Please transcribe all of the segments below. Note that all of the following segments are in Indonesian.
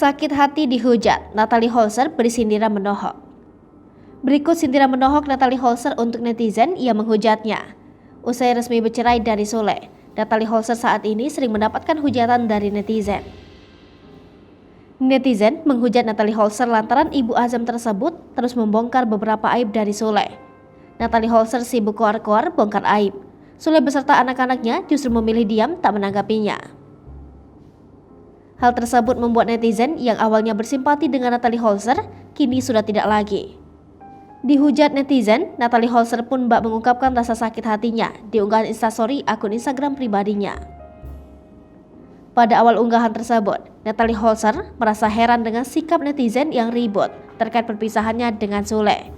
Sakit hati dihujat, Natalie Holzer beri sindiran menohok. Berikut sindiran menohok Natalie Holzer untuk netizen yang menghujatnya. Usai resmi bercerai dari Sule, Natalie Holzer saat ini sering mendapatkan hujatan dari netizen. Netizen menghujat Natalie Holzer lantaran ibu Azam tersebut terus membongkar beberapa aib dari Sule. Natalie Holzer sibuk koar-koar bongkar aib. Sule beserta anak-anaknya justru memilih diam tak menanggapinya. Hal tersebut membuat netizen yang awalnya bersimpati dengan Natalie Holzer kini sudah tidak lagi. Dihujat netizen, Natalie Holzer pun bak mengungkapkan rasa sakit hatinya di unggahan instastory akun Instagram pribadinya. Pada awal unggahan tersebut, Natalie Holzer merasa heran dengan sikap netizen yang ribut terkait perpisahannya dengan Sule.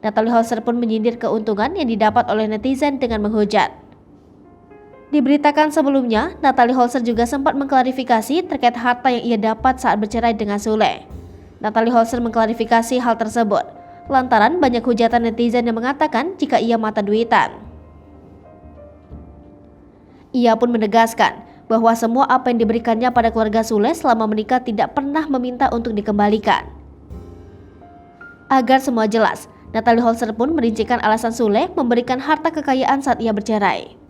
Natalie Holzer pun menyindir keuntungan yang didapat oleh netizen dengan menghujat. Diberitakan sebelumnya, Natalie Holzer juga sempat mengklarifikasi terkait harta yang ia dapat saat bercerai dengan Sule. Natalie Holzer mengklarifikasi hal tersebut lantaran banyak hujatan netizen yang mengatakan jika ia mata duitan. Ia pun menegaskan bahwa semua apa yang diberikannya pada keluarga Sule selama menikah tidak pernah meminta untuk dikembalikan. Agar semua jelas, Natalie Holzer pun merincikan alasan Sule memberikan harta kekayaan saat ia bercerai.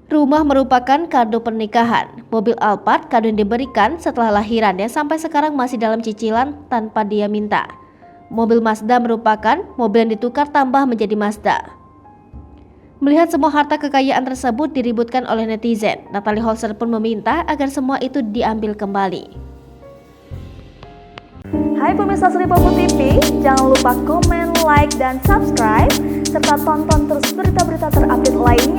Rumah merupakan kado pernikahan. Mobil Alphard kado yang diberikan setelah lahirannya sampai sekarang masih dalam cicilan tanpa dia minta. Mobil Mazda merupakan mobil yang ditukar tambah menjadi Mazda. Melihat semua harta kekayaan tersebut diributkan oleh netizen, Natalie Holzer pun meminta agar semua itu diambil kembali. Hai pemirsa Sri Popo TV, jangan lupa komen, like, dan subscribe, serta tonton terus berita-berita terupdate lainnya.